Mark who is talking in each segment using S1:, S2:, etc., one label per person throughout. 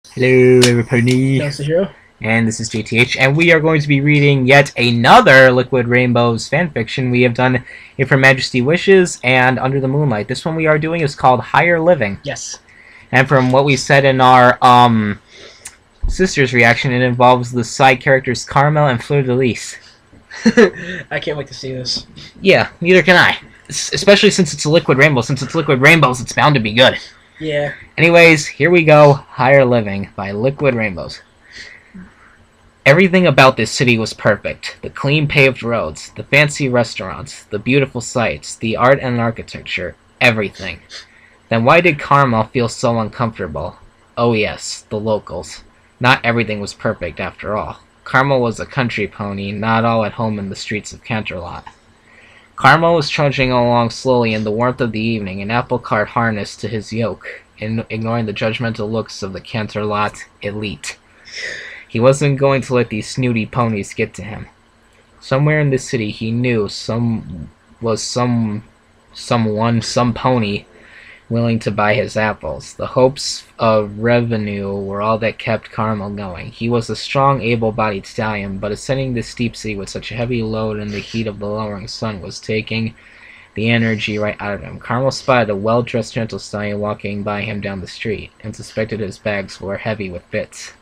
S1: Hello everybody,
S2: Tailsthehero.
S1: and this is JTH, and we are going to be reading yet another Liquid Rainbows fanfiction. We have done If Her Majesty Wishes and Under the Moonlight. This one we are doing is called Higher Living.
S2: Yes.
S1: And from what we said in our sister's reaction, it involves the side characters Carmel and Fleur de Lis.
S2: I can't wait to see this.
S1: Yeah, neither can I. Especially since it's a Liquid Rainbow. Since it's Liquid Rainbows, it's bound to be good.
S2: Yeah.
S1: Anyways, here we go. Higher Living by Liquid Rainbows. Everything about this city was perfect. The clean paved roads, the fancy restaurants, the beautiful sights, the art and architecture, everything. Then why did Carmel feel so uncomfortable? Oh yes, the locals. Not everything was perfect after all. Carmel was a country pony, not all at home in the streets of Canterlot. Carmel was trudging along slowly in the warmth of the evening, an apple cart harnessed to his yoke, ignoring the judgmental looks of the Canterlot elite. He wasn't going to let these snooty ponies get to him. Somewhere in the city he knew some pony willing to buy his apples. The hopes of revenue were all that kept Carmel going. He was a strong, able-bodied stallion, but ascending the steep city with such a heavy load in the heat of the lowering sun was taking the energy right out of him. Carmel spotted a well-dressed gentle stallion walking by him down the street, and suspected his bags were heavy with bits.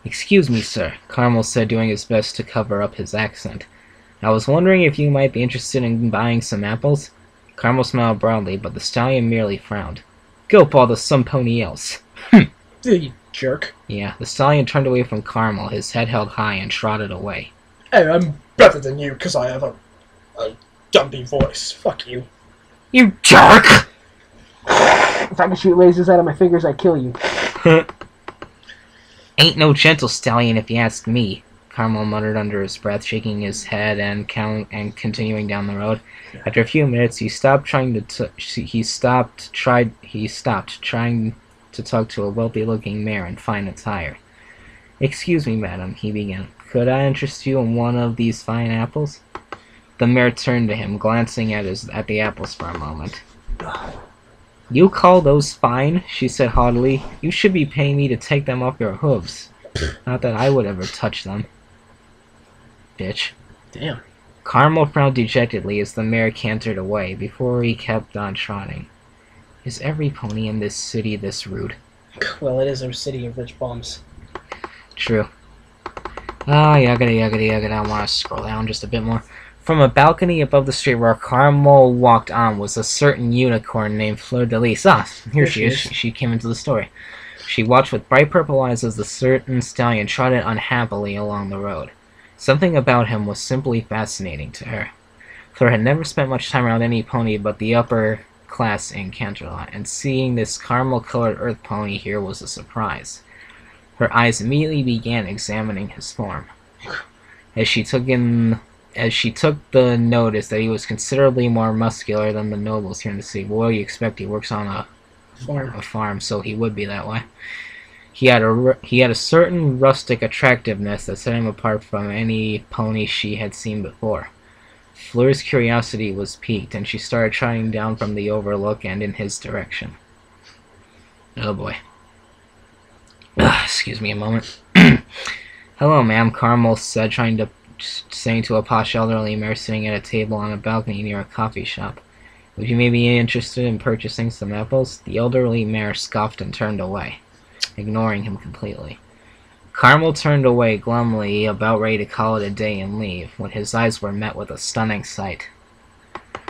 S1: "Excuse me, sir," Carmel said, doing his best to cover up his accent. "I was wondering if you might be interested in buying some apples?" Carmel smiled broadly, but the stallion merely frowned. "Go bother some pony else."
S2: You jerk.
S1: Yeah, the stallion turned away from Carmel, his head held high, and trotted away.
S2: Hey, I'm better than you because I have a dumpy voice. Fuck you.
S1: You jerk!
S2: If I could shoot lasers out of my fingers, I'd kill you.
S1: "Ain't no gentle stallion if you ask me," Carmel muttered under his breath, shaking his head and continuing down the road. After a few minutes, he stopped trying to talk to a wealthy-looking mare in fine attire. "Excuse me, madam," he began. "Could I interest you in one of these fine apples?" The mare turned to him, glancing at the apples for a moment. "You call those fine?" she said haughtily. "You should be paying me to take them off your hooves. Not that I would ever touch them." Bitch.
S2: Damn.
S1: Carmel frowned dejectedly as the mare cantered away, before he kept on trotting. Is every pony in this city this rude?
S2: Well, it is a city of rich bums.
S1: True. Ah, yagada. I want to scroll down just a bit more. From a balcony above the street where Carmel walked on was a certain unicorn named Fleur de Lis. Ah, here she is. She came into the story. She watched with bright purple eyes as the certain stallion trotted unhappily along the road. Something about him was simply fascinating to her. Fleur had never spent much time around any pony but the upper class in Canterlot, and seeing this caramel-colored earth pony here was a surprise. Her eyes immediately began examining his form. As she took the notice that he was considerably more muscular than the nobles here in the city. What do you expect? He works on a farm, so he would be that way. He had a certain rustic attractiveness that set him apart from any pony she had seen before. Fleur's curiosity was piqued, and she started trotting down from the overlook and in his direction. Oh boy. Excuse me a moment. "Hello, ma'am," Carmel said, saying to a posh elderly mare sitting at a table on a balcony near a coffee shop. "Would you maybe be interested in purchasing some apples?" The elderly mare scoffed and turned away, ignoring him completely. Carmel turned away glumly, about ready to call it a day and leave, when his eyes were met with a stunning sight.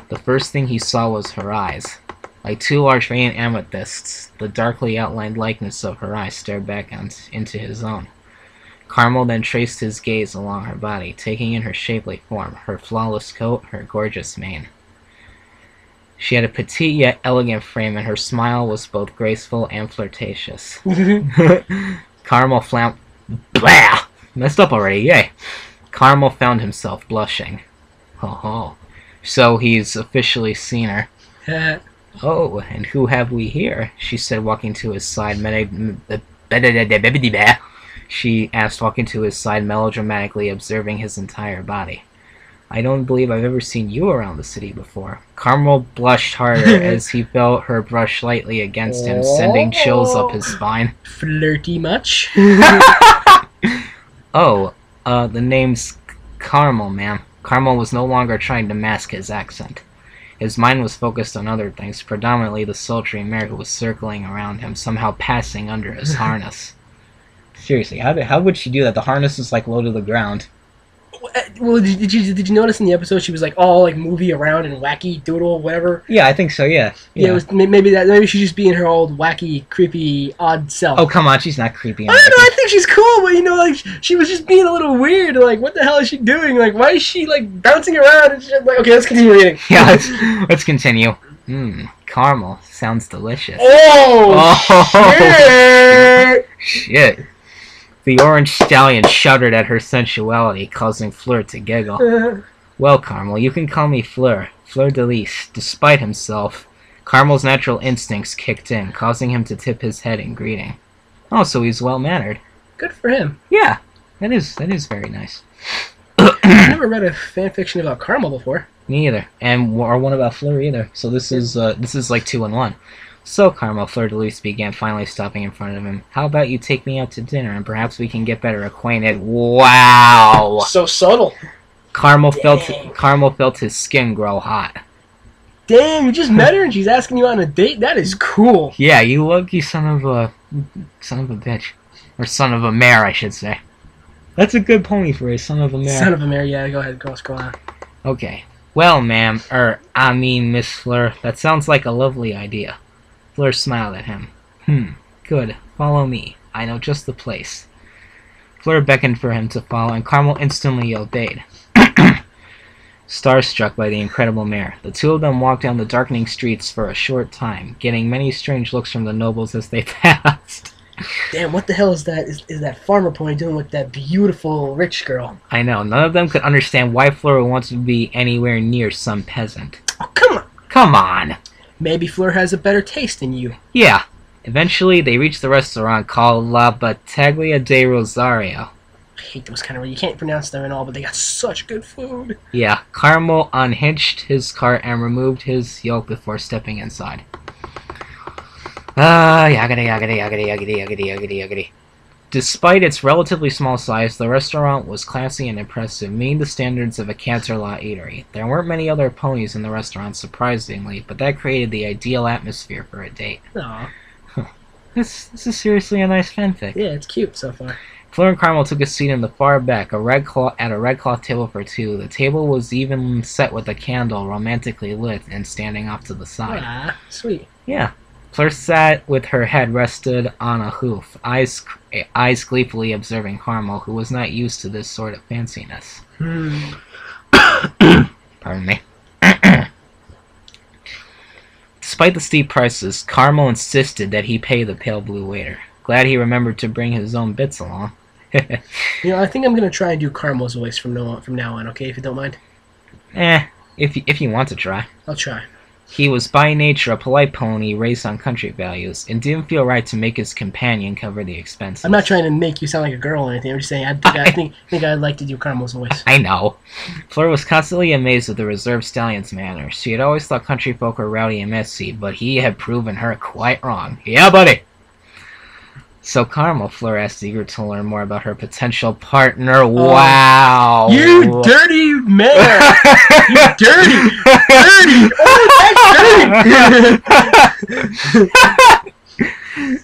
S1: The first thing he saw was her eyes. Like two large radiant amethysts, the darkly outlined likeness of her eyes stared back into his own. Carmel then traced his gaze along her body, taking in her shapely form, her flawless coat, her gorgeous mane. She had a petite yet elegant frame, and her smile was both graceful and flirtatious. Carmel Blah! Messed up already, yay! Carmel found himself blushing. Ho. So he's officially seen her. "Oh, and who have we here?" she said, walking to his side. She asked, walking to his side melodramatically, observing his entire body. I don't believe I've ever seen you around the city before. Carmel blushed harder as he felt her brush lightly against him, sending chills up his spine.
S2: Flirty much?
S1: Oh, the name's Carmel, ma'am. Carmel was no longer trying to mask his accent. His mind was focused on other things, predominantly the sultry mare who was circling around him, somehow passing under his harness. Seriously, how would she do that? The harness is like low to the ground.
S2: Well, did you notice in the episode she was like all like movie around and wacky doodle whatever?
S1: Yeah, I think so. Yeah.
S2: Yeah, it was maybe she's just being her old wacky, creepy, odd self.
S1: Oh come on, she's not creepy.
S2: I don't know. I think she's cool, but like she was just being a little weird. Like, what the hell is she doing? Like, why is she like bouncing around and shit? Like, okay, let's continue reading.
S1: Yeah, let's continue. Caramel sounds delicious.
S2: Oh,
S1: shit! The orange stallion shuddered at her sensuality, causing Fleur to giggle. Well, Carmel, you can call me Fleur. Fleur de Lis. Despite himself, Carmel's natural instincts kicked in, causing him to tip his head in greeting. Oh, so he's well-mannered.
S2: Good for him.
S1: Yeah, that is very nice.
S2: I've never read a fan fiction about Carmel before.
S1: Me either, or one about Fleur either. So this is like 2 in 1. So, Carmel, Fleur de Lis began, finally stopping in front of him. How about you take me out to dinner, and perhaps we can get better acquainted? Wow!
S2: So subtle.
S1: Carmel felt his skin grow hot.
S2: Damn, you just met her and she's asking you on a date? That is cool.
S1: Yeah, you lucky son of a bitch. Or son of a mare, I should say. That's a good pony phrase, son of a mare.
S2: Son of a mare, yeah, go ahead, girl, scroll on.
S1: Okay. Well, ma'am, Miss Fleur, that sounds like a lovely idea. Fleur smiled at him. Good. Follow me. I know just the place. Fleur beckoned for him to follow, and Carmel instantly obeyed. Starstruck by the incredible mare, the two of them walked down the darkening streets for a short time, getting many strange looks from the nobles as they passed.
S2: Damn, what the hell is that? Is that farmer pony doing with that beautiful rich girl?
S1: I know. None of them could understand why Fleur would want to be anywhere near some peasant.
S2: Oh, come on!
S1: Come on!
S2: Maybe Fleur has a better taste than you.
S1: Yeah. Eventually, they reached the restaurant called La Battaglia de Rosario.
S2: I hate those kind of... You can't pronounce them and all, but they got such good food.
S1: Yeah. Carmel unhitched his cart and removed his yoke before stepping inside. Yaggity. Despite its relatively small size, the restaurant was classy and impressive, meeting the standards of a Canterlot eatery. There weren't many other ponies in the restaurant, surprisingly, but that created the ideal atmosphere for a date.
S2: Aww.
S1: This is seriously a nice fanfic.
S2: Yeah, it's cute so far.
S1: Fleur and Carmel took a seat in the far back, at a red cloth table for two. The table was even set with a candle, romantically lit, and standing off to the side.
S2: Ah, sweet.
S1: Yeah. Fleur sat with her head rested on a hoof, eyes gleefully observing Carmel, who was not used to this sort of fanciness. Pardon me. Despite the steep prices, Carmel insisted that he pay the pale blue waiter. Glad he remembered to bring his own bits along.
S2: I think I'm gonna try and do Carmel's voice from now on. Okay, if you don't mind.
S1: If you want to try.
S2: I'll try.
S1: He was by nature a polite pony raised on country values, and didn't feel right to make his companion cover the expenses.
S2: I'm not trying to make you sound like a girl or anything. I'm just saying I think I'd like to do Carmel's voice.
S1: I know. Fleur was constantly amazed at the reserved stallion's manners. She had always thought country folk were rowdy and messy, but he had proven her quite wrong. Yeah, buddy! So Carmel, Fleur asked, eager to learn more about her potential partner. Wow!
S2: You dirty man! You dirty! Oh, that's dirty!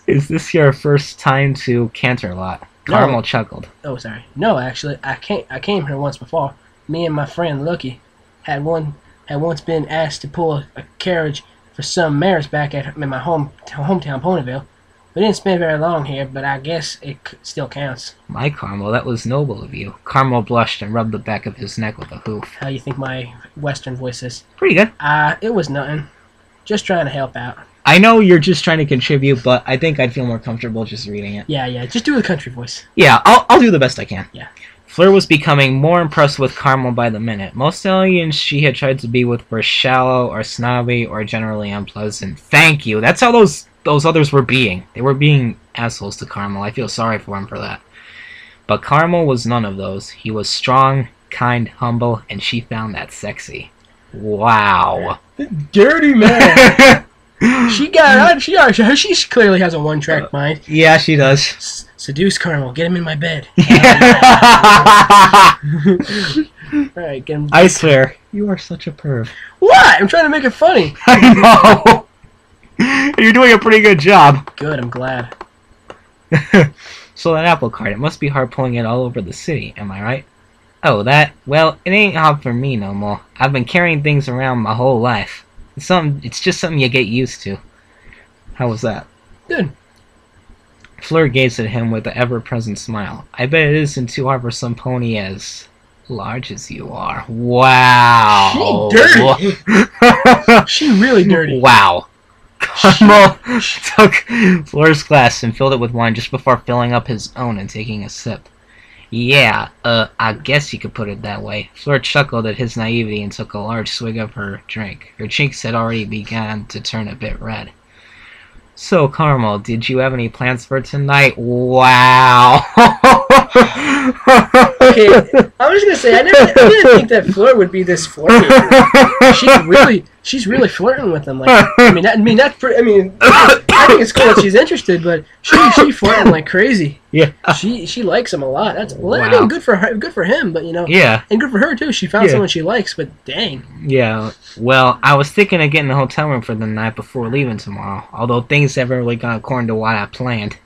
S1: Is this your first time to Canterlot? Carmel chuckled.
S2: Oh, sorry. No, actually, I came here once before. Me and my friend Lucky had once been asked to pull a carriage for some mares back at my hometown Ponyville. We didn't spend very long here, but I guess it still counts.
S1: My Carmel, that was noble of you. Carmel blushed and rubbed the back of his neck with a hoof.
S2: How you think my Western voice is?
S1: Pretty good.
S2: It was nothing. Just trying to help out.
S1: I know you're just trying to contribute, but I think I'd feel more comfortable just reading it.
S2: Yeah, just do the country voice.
S1: Yeah, I'll do the best I can.
S2: Yeah.
S1: Fleur was becoming more impressed with Carmel by the minute. Most stallions she had tried to be with were shallow or snobby or generally unpleasant. Thank you. That's how those others were being. They were being assholes to Carmel. I feel sorry for him for that. But Carmel was none of those. He was strong, kind, humble, and she found that sexy. Wow.
S2: Dirty man. She clearly has a one-track mind.
S1: Yeah, she does.
S2: Seduce Carmel. Get him in my bed. Alright, get him.
S1: I swear, you are such a perv.
S2: What? I'm trying to make it funny.
S1: I know. You're doing a pretty good job.
S2: Good, I'm glad.
S1: So that apple cart, it must be hard pulling it all over the city, am I right? Oh, that? Well, it ain't hard for me no more. I've been carrying things around my whole life. It's just something you get used to. How was that?
S2: Good.
S1: Fleur gazed at him with an ever-present smile. I bet it isn't too hard for some pony as large as you are. Wow.
S2: She dirty. She really dirty.
S1: Wow. Carmel took Fleur's glass and filled it with wine just before filling up his own and taking a sip. Yeah, I guess you could put it that way. Fleur chuckled at his naivety and took a large swig of her drink. Her cheeks had already begun to turn a bit red. So, Carmel, did you have any plans for tonight? Wow!
S2: Okay, I was gonna say I didn't think that Fleur would be this flirty. She's really flirting with him. Like, I think it's cool that she's interested, but she flirting like crazy.
S1: Yeah.
S2: She likes him a lot. I
S1: Wow.
S2: mean, good for her, good for him, but
S1: Yeah.
S2: and good for her too. She found someone she likes, but dang.
S1: Yeah, well, I was thinking of getting a hotel room for the night before leaving tomorrow, although things haven't really gone according to what I planned.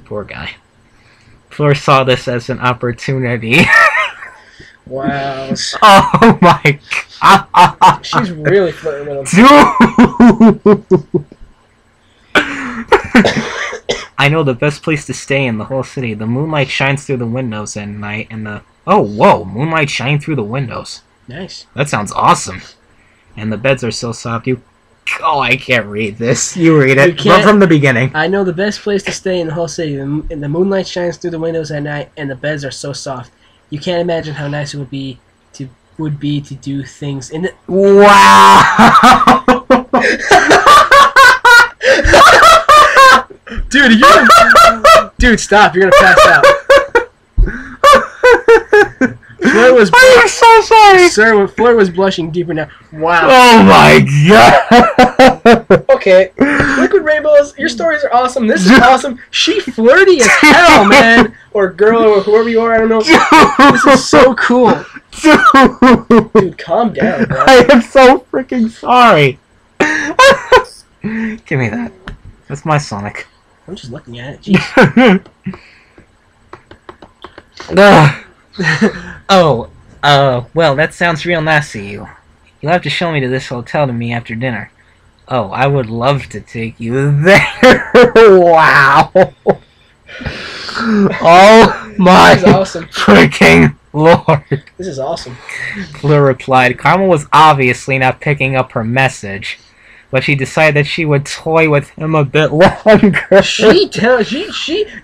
S1: Poor guy. Fleur saw this as an opportunity.
S2: Wow.
S1: Oh my god.
S2: She's really flirting with him.
S1: Dude! I know the best place to stay in the whole city. The moonlight shines through the windows at night, and the... Oh, whoa! Moonlight shine through the windows.
S2: Nice.
S1: That sounds awesome. And the beds are so soft. Oh, I can't read this. You read it. From the beginning.
S2: I know the best place to stay in the whole city. The moonlight shines through the windows at night, and the beds are so soft. You can't imagine how nice it would be to do things in the...
S1: Wow!
S2: Dude, stop! You're gonna pass out. Fleur was.
S1: I'm so sorry.
S2: Sir, Fleur was blushing deeper now. Wow.
S1: Oh my god.
S2: Okay, Liquid Rainbows, your stories are awesome. This is awesome. She flirty as hell, man, or girl, or whoever you are. I don't know. This is so cool. Dude, calm down, bro.
S1: I am so freaking sorry. Give me that. That's my Sonic.
S2: I'm just looking at it. Jeez.
S1: Well, that sounds real nice of you. You'll have to show me to this hotel to me after dinner. Oh, I would love to take you there. Wow. Oh my
S2: This is awesome.
S1: freaking lord.
S2: This is awesome.
S1: Fleur replied. Carmel was obviously not picking up her message, but she decided that she would toy with him a bit longer.
S2: Yeah,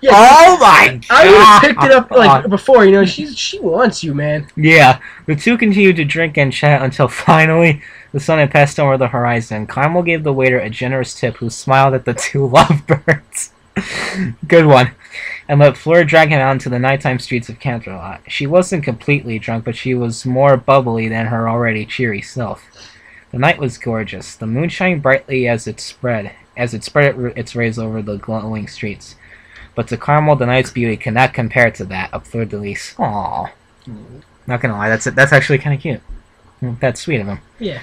S1: Oh my god!
S2: I would have picked it up like before. She wants you, man.
S1: Yeah, the two continued to drink and chat until finally the sun had passed over the horizon. Carmel gave the waiter a generous tip, who smiled at the two lovebirds. Good one. And let Fleur drag him out into the nighttime streets of Canterlot. She wasn't completely drunk, but she was more bubbly than her already cheery self. The night was gorgeous. The moon shined brightly as it spread its rays over the glowing streets. But to Carmel, the night's beauty cannot compare to that of Fleur de Lis. Aww. Not gonna lie, that's actually kind of cute. That's sweet of him.
S2: Yeah.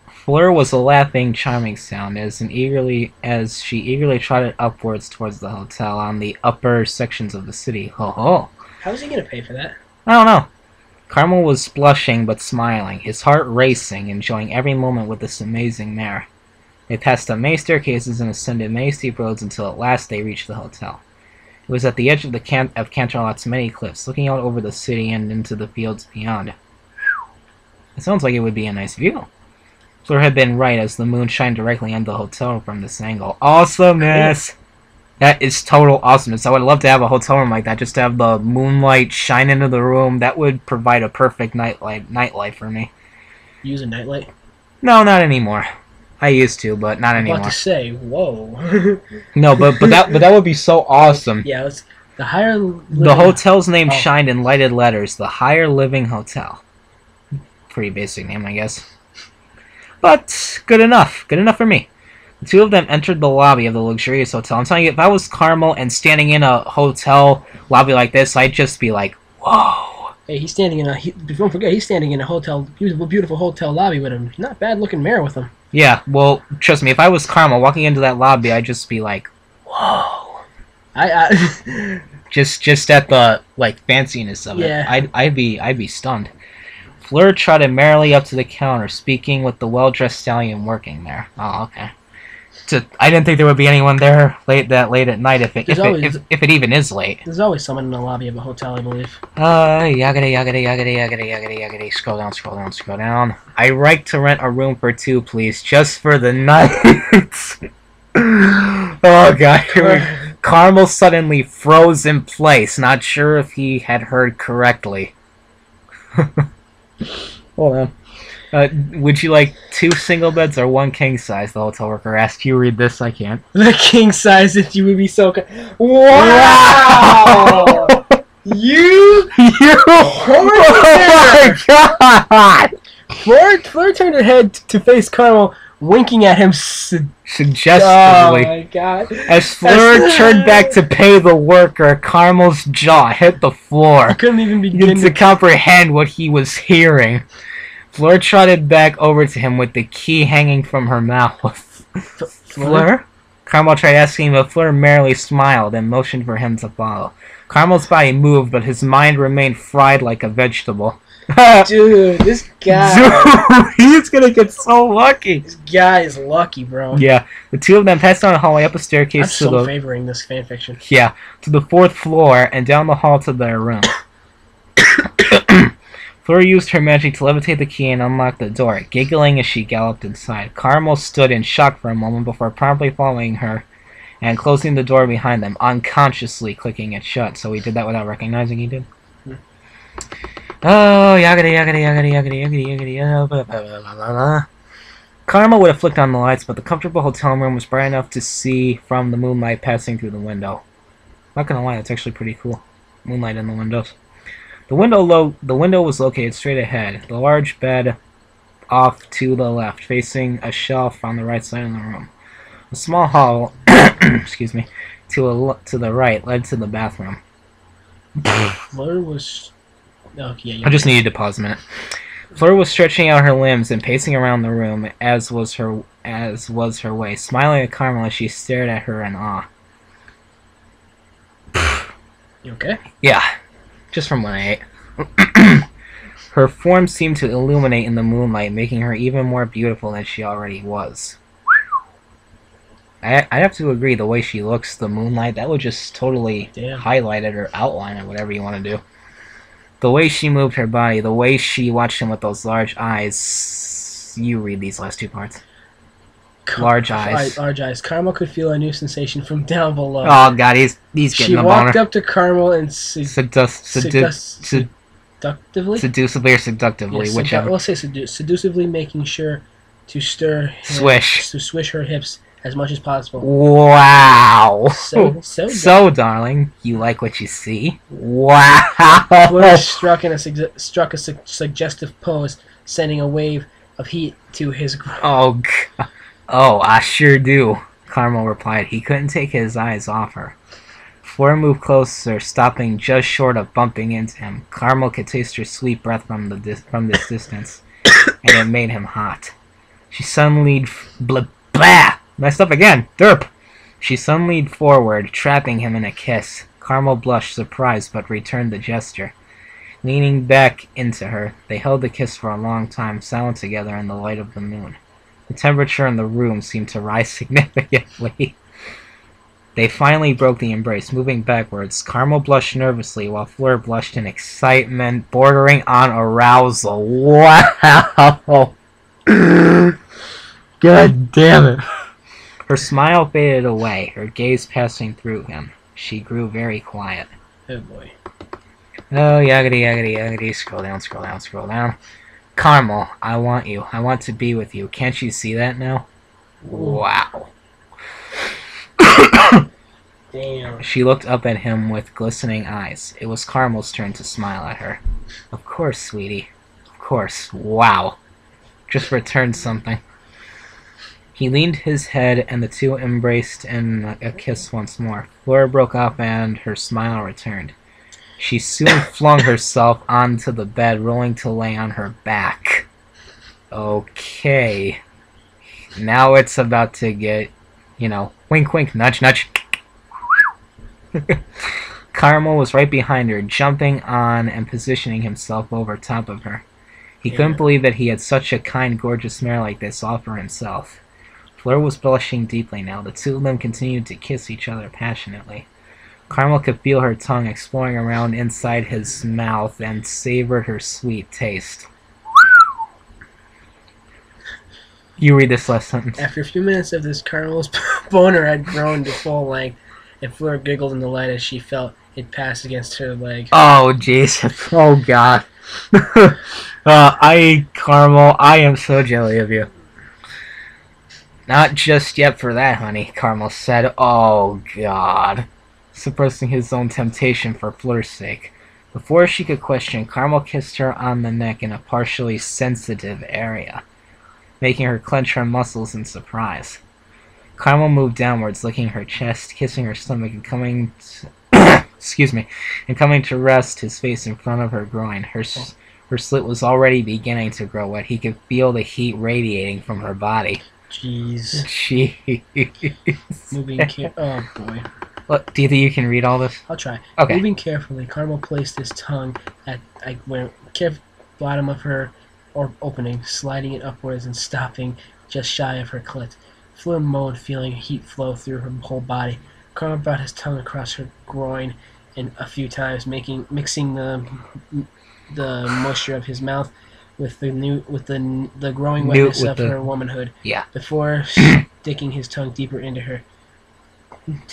S1: Fleur was a laughing, charming sound as she eagerly trotted upwards towards the hotel on the upper sections of the city. Ho ho!
S2: How's he gonna pay for that?
S1: I don't know. Carmel was blushing but smiling, his heart racing, enjoying every moment with this amazing mare. They passed up many staircases and ascended many steep roads until at last they reached the hotel. It was at the edge of Canterlot's many cliffs, looking out over the city and into the fields beyond. It sounds like it would be a nice view. Fleur had been right, as the moon shined directly on the hotel from this angle. Awesomeness! Cool. That is total awesomeness. I would love to have a hotel room like that, just to have the moonlight shine into the room. That would provide a perfect nightlight for me.
S2: Use a nightlight?
S1: No, not anymore. I used to, but not anymore.
S2: I was about to say, whoa.
S1: No, but that would be so awesome.
S2: Yeah, The higher
S1: The hotel's name
S2: Oh.
S1: shined in lighted letters. The Higher Living Hotel. Pretty basic name, I guess. But good enough. Good enough for me. The two of them entered the lobby of the luxurious hotel. I'm telling you, if I was Carmel and standing in a hotel lobby like this, I'd just be like, whoa.
S2: Hey, he's standing in a. Don't forget, he's standing in a hotel, beautiful hotel lobby with him. Not bad looking mirror with him.
S1: Yeah, well, trust me, if I was Carmel walking into that lobby, I'd just be like, whoa.
S2: I
S1: Just at the fanciness of it.
S2: Yeah.
S1: I'd be stunned. Fleur trotted merrily up to the counter, speaking with the well-dressed stallion working there. Oh, okay. I didn't think there would be anyone there that late at night. If it even is late.
S2: There's always someone in the lobby of a hotel, I believe.
S1: Yagada. Scroll down. I'd like to rent a room for two, please, just for the night. Oh god. Carmel suddenly froze in place, not sure if he had heard correctly. Hold on. Would you like two single beds or one king size? The hotel worker asked. You read this, I can't.
S2: The king size that you would be so. Wow! You.
S1: Oh my god!
S2: Fleur turned her head to face Carmel, winking at him
S1: Suggestively.
S2: Oh my god.
S1: As Fleur turned back to pay the worker, Carmel's jaw hit the floor.
S2: I couldn't even begin
S1: to comprehend what he was hearing. Fleur trotted back over to him with the key hanging from her mouth. Fleur? Carmel tried asking him, but Fleur merely smiled and motioned for him to follow. Carmel's body moved, but his mind remained fried like a vegetable.
S2: Dude, this guy.
S1: Dude, he's gonna get so lucky.
S2: This guy is lucky, bro.
S1: Yeah, the two of them passed down a hallway up a staircase
S2: I'm so favoring this fanfiction.
S1: Yeah, to the 4th floor and down the hall to their room. Fleur used her magic to levitate the key and unlock the door, giggling as she galloped inside. Carmel stood in shock for a moment before promptly following her and closing the door behind them, unconsciously clicking it shut. So he did that without recognizing he did. Oh, yagada. Carmel would have flicked on the lights, but the comfortable hotel room was bright enough to see from the moonlight passing through the window. Not gonna lie, that's actually pretty cool. Moonlight in the windows. The window was located straight ahead, the large bed off to the left, facing a shelf on the right side of the room. A small hall, excuse me, to the right led to the bathroom.
S2: Fleur was. Oh, yeah,
S1: I just needed to pause a minute. Fleur was stretching out her limbs and pacing around the room, as was her way, smiling at Carmel as she stared at her in awe.
S2: You okay?
S1: Yeah. Just from when I ate. Her form seemed to illuminate in the moonlight, making her even more beautiful than she already was. I have to agree, the way she looks, the moonlight, that would just totally highlight it or outline it, whatever you want to do. The way she moved her body, the way she watched him with those large eyes. You read these last two parts. Large eyes.
S2: Large eyes. Carmel could feel a new sensation from down below.
S1: Oh god, he's getting a boner.
S2: She walked up to Carmel and
S1: seductively or seductively, whichever.
S2: We'll say seductively, making sure to swish her hips as much as possible.
S1: Wow.
S2: So
S1: darling, you like what you see? Wow.
S2: Fleur struck a suggestive pose, sending a wave of heat to his groin.
S1: Oh, I sure do, Carmel replied. He couldn't take his eyes off her. Fleur moved closer, stopping just short of bumping into him. Carmel could taste her sweet breath from this distance, and it made him hot. She suddenly messed up again. Derp. She suddenly leaned forward, trapping him in a kiss. Carmel blushed, surprised, but returned the gesture. Leaning back into her, they held the kiss for a long time, silent together in the light of the moon. The temperature in the room seemed to rise significantly. They finally broke the embrace, moving backwards. Carmel blushed nervously, while Fleur blushed in excitement, bordering on arousal. Wow! God damn it! Her smile faded away, her gaze passing through him. She grew very quiet.
S2: Oh boy.
S1: Oh, yaggity. Scroll down. Carmel, I want you. I want to be with you. Can't you see that now? Wow.
S2: Damn.
S1: She looked up at him with glistening eyes. It was Carmel's turn to smile at her. Of course, sweetie. Of course. Wow. Just returned something. He leaned his head, and the two embraced in a kiss once more. Flora broke off, and her smile returned. She soon flung herself onto the bed, rolling to lay on her back. Okay. Now it's about to get, wink, wink, nudge, nudge. Carmel was right behind her, jumping on and positioning himself over top of her. He couldn't believe that he had such a kind, gorgeous mare like this all for himself. Fleur was blushing deeply now. The two of them continued to kiss each other passionately. Carmel could feel her tongue exploring around inside his mouth and savored her sweet taste. You read this last sentence.
S2: After a few minutes of this, Carmel's boner had grown to full length, and Fleur giggled in delight as she felt it pass against her leg.
S1: Oh, Jesus. Oh, God. Carmel, I am so jelly of you. Not just yet for that, honey, Carmel said. Oh, God. Suppressing his own temptation for Fleur's sake. Before she could question, Carmel kissed her on the neck in a partially sensitive area, making her clench her muscles in surprise. Carmel moved downwards, licking her chest, kissing her stomach, and coming to rest his face in front of her groin. Her slit was already beginning to grow wet. He could feel the heat radiating from her body.
S2: Jeez.
S1: Jeez.
S2: Oh, boy.
S1: Look, do you think you can read all this?
S2: I'll try.
S1: Okay.
S2: Moving carefully, Carmel placed his tongue at bottom of her opening, sliding it upwards and stopping just shy of her clit. Fleur moaned, feeling heat flow through her whole body. Carmel brought his tongue across her groin a few times, mixing the moisture of his mouth with the growing wetness of her womanhood.
S1: Yeah.
S2: Before sticking his tongue deeper into her.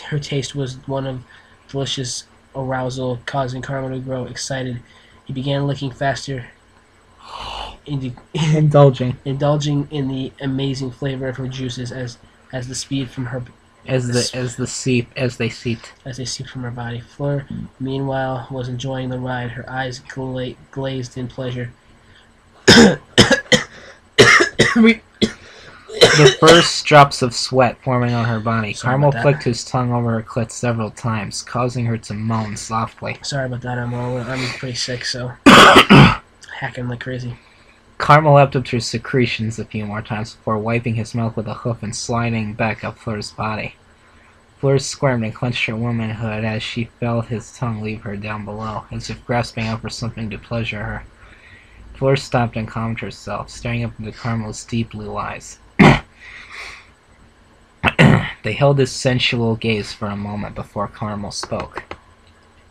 S2: Her taste was one of delicious arousal, causing Carmel to grow excited. He began licking faster, indulging in the amazing flavor of her juices as they seeped from her body. Fleur, meanwhile, was enjoying the ride, her eyes glazed in pleasure.
S1: The first drops of sweat forming on her body. Carmel flicked his tongue over her clit several times, causing her to moan softly.
S2: Sorry about that, I'm pretty sick, so hacking like crazy.
S1: Carmel lapped up her secretions a few more times before wiping his mouth with a hoof and sliding back up Fleur's body. Fleur squirmed and clenched her womanhood as she felt his tongue leave her down below, as if grasping out for something to pleasure her. Fleur stopped and calmed herself, staring up into Carmel's deep blue eyes. They held his sensual gaze for a moment before Carmel spoke.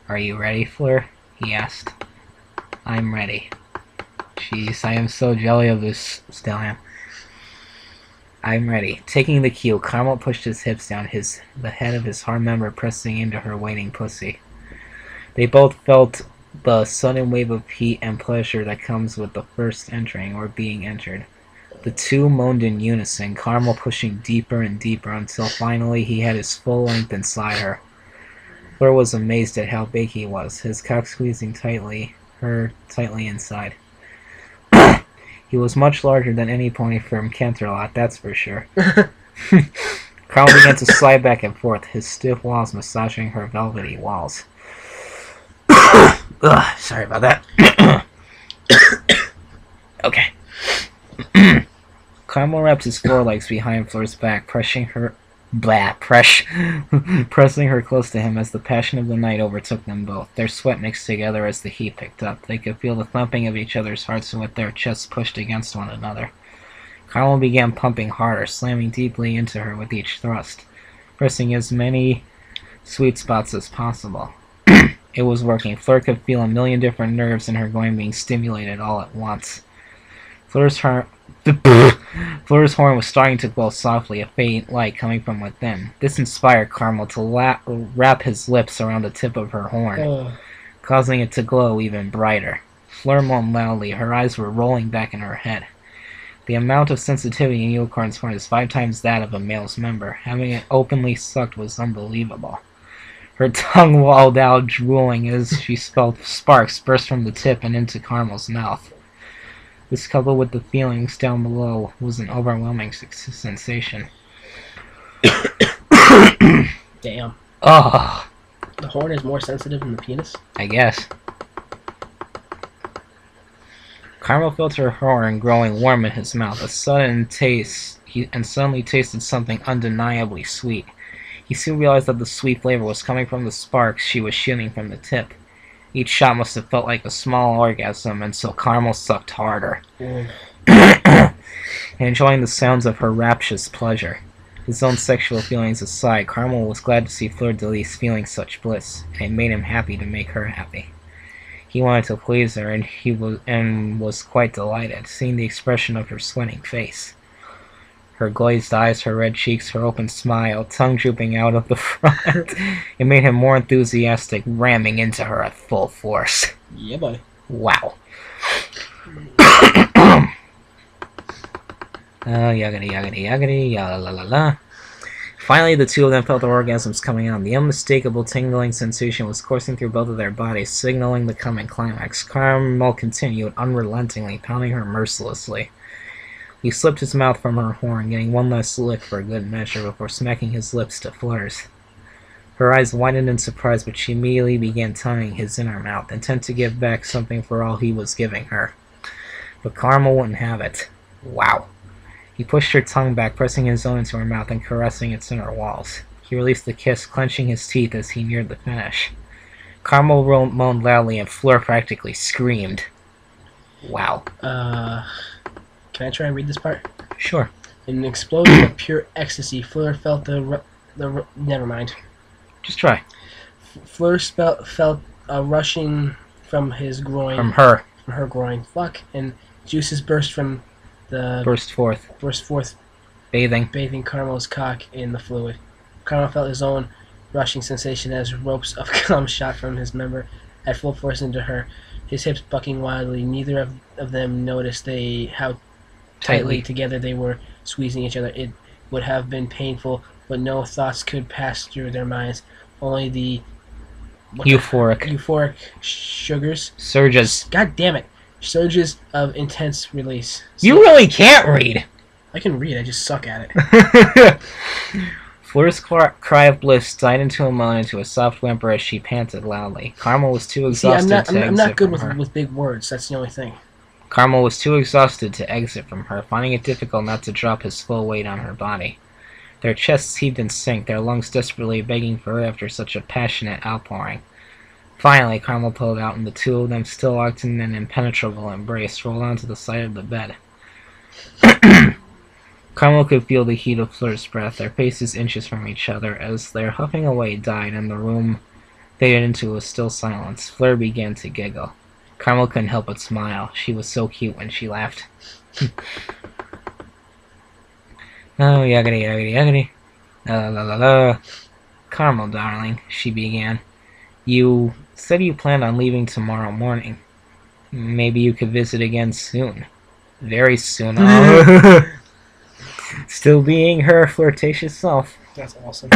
S1: "Are you ready, Fleur?" he asked. "I'm ready." Jeez, I am so jelly of this stallion. "I'm ready." Taking the cue, Carmel pushed his hips down, the head of his hard member pressing into her waiting pussy. They both felt the sudden wave of heat and pleasure that comes with the first entering or being entered. The two moaned in unison, Carmel pushing deeper and deeper until finally he had his full length inside her. Fleur was amazed at how big he was, his cock squeezing her tightly inside. He was much larger than any pony from Canterlot, that's for sure. Carmel began to slide back and forth, his stiff walls massaging her velvety walls. Ugh, sorry about that. Okay. Carmel wrapped his forelegs behind Fleur's back, pressing her close to him as the passion of the night overtook them both. Their sweat mixed together as the heat picked up. They could feel the thumping of each other's hearts with their chests pushed against one another. Carmel began pumping harder, slamming deeply into her with each thrust, pressing as many sweet spots as possible. It was working. Fleur could feel a million different nerves in her groin being stimulated all at once. Fleur's horn was starting to glow softly, a faint light coming from within. This inspired Carmel to wrap his lips around the tip of her horn, causing it to glow even brighter. Fleur moaned loudly. Her eyes were rolling back in her head. The amount of sensitivity in Unicorn's horn is 5 times that of a male's member. Having it openly sucked was unbelievable. Her tongue walled out, drooling as she felt sparks burst from the tip and into Caramel's mouth. This, coupled with the feelings down below, was an overwhelming sensation.
S2: Damn.
S1: Oh,
S2: The horn is more sensitive than the penis?
S1: I guess. Caramel felt her horn growing warm in his mouth. A sudden taste, and suddenly tasted something undeniably sweet. He soon realized that the sweet flavor was coming from the sparks she was shooting from the tip. Each shot must have felt like a small orgasm, and so Caramel sucked harder, enjoying the sounds of her rapturous pleasure. His own sexual feelings aside, Caramel was glad to see Fleur de Lis feeling such bliss, and it made him happy to make her happy. He wanted to please her, and was quite delighted, seeing the expression of her sweating face. Her glazed eyes, her red cheeks, her open smile, tongue drooping out of the front. It made him more enthusiastic, ramming into her at full force.
S2: Yeah, buddy.
S1: Wow. Yaggity, yaggity, yaggity, ya la la la. Finally, the two of them felt their orgasms coming on. The unmistakable tingling sensation was coursing through both of their bodies, signaling the coming climax. Caramel continued, unrelentingly, pounding her mercilessly. He slipped his mouth from her horn, getting one last lick for a good measure before smacking his lips to Fleur's. Her eyes widened in surprise, but she immediately began tonguing his inner mouth, intent to give back something for all he was giving her. But Caramel wouldn't have it. Wow. He pushed her tongue back, pressing his own into her mouth and caressing its inner walls. He released the kiss, clenching his teeth as he neared the finish. Caramel moaned loudly, and Fleur practically screamed. Wow.
S2: Can I try and read this part?
S1: Sure.
S2: In an explosion of pure ecstasy, Fleur felt never mind.
S1: Just try.
S2: Fleur felt a rushing from his groin.
S1: From her.
S2: From her groin. Fuck. And juices burst forth. Bathing Caramel's cock in the fluid. Caramel felt his own rushing sensation as ropes of cum shot from his member at full force into her, his hips bucking wildly. Neither of them noticed how tightly together they were squeezing each other. It would have been painful, but no thoughts could pass through their minds. Only the euphoric surges. God damn it. Surges of intense release. So,
S1: you really can't read.
S2: I can read, I just suck at it.
S1: Fleur's cry of bliss died into a moan, into a soft whimper as she panted loudly. Caramel was too exhausted to exit from her.
S2: I'm not good with big words, that's the only thing.
S1: Caramel was too exhausted to exit from her, finding it difficult not to drop his full weight on her body. Their chests heaved and sank, their lungs desperately begging for air after such a passionate outpouring. Finally, Caramel pulled out, and the two of them, still locked in an impenetrable embrace, rolled onto the side of the bed. Caramel could feel the heat of Fleur's breath, their faces inches from each other, as their huffing away died and the room faded into a still silence. Fleur began to giggle. Caramel couldn't help but smile. She was so cute when she laughed. Oh, yaggity, yaggity, yaggity. La la la la. Caramel, darling, she began. You said you planned on leaving tomorrow morning. Maybe you could visit again soon. Very soon. Still being her flirtatious self.
S2: That's awesome.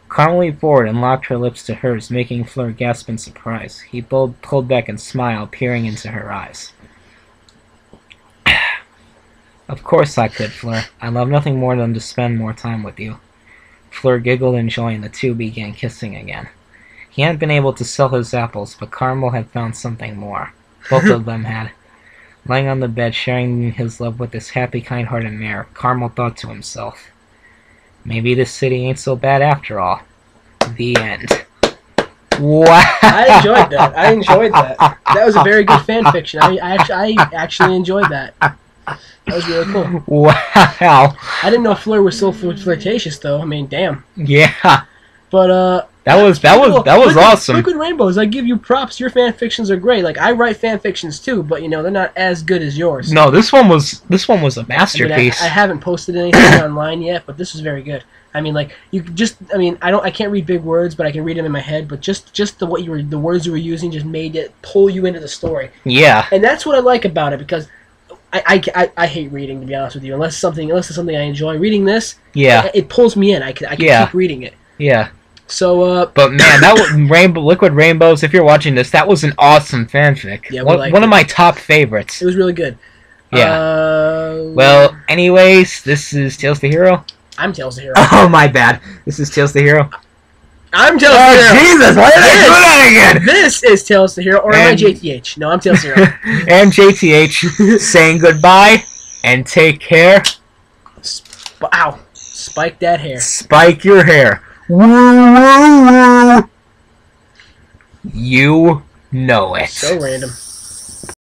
S1: Caramel leaned forward and locked her lips to hers, making Fleur gasp in surprise. He pulled back and smiled, peering into her eyes. Of course I could, Fleur. I love nothing more than to spend more time with you. Fleur giggled in joy, and the two began kissing again. He hadn't been able to sell his apples, but Caramel had found something more. Both of them had. Lying on the bed, sharing his love with this happy, kind-hearted mare, Caramel thought to himself, maybe this city ain't so bad after all. The end. Wow!
S2: I enjoyed that. That was a very good fan fiction. I actually enjoyed that. That was really cool.
S1: Wow!
S2: I didn't know Fleur was so flirtatious, though. I mean, damn.
S1: Yeah.
S2: But
S1: that was awesome.
S2: Liquid Rainbows, I give you props. Your fan fictions are great. Like, I write fan fictions too, but you know they're not as good as yours.
S1: No, this one was a masterpiece.
S2: I haven't posted anything online yet, but this was very good. I mean, like I can't read big words, but I can read them in my head. But just the words you were using just made it pull you into the story.
S1: Yeah.
S2: And that's what I like about it, because I hate reading, to be honest with you. Unless it's something I enjoy. Reading this,
S1: yeah,
S2: it pulls me in. I can keep reading it.
S1: Yeah.
S2: So,
S1: But man, that was Liquid Rainbows. If you're watching this, that was an awesome fanfic.
S2: Yeah,
S1: one of my top favorites.
S2: It was really good.
S1: Yeah. Well, anyways, this is Tailsthehero.
S2: I'm Tailsthehero.
S1: Oh, my bad. This is Tailsthehero.
S2: I'm Tailsthehero.
S1: Oh, Jesus, why did I do that again?
S2: This is Tailsthehero, or am I JTH? No, I'm Tailsthehero.
S1: And JTH saying goodbye and take care.
S2: Ow. Spike that hair.
S1: Spike your hair. Woo, woo, woo. You know it.
S2: So random.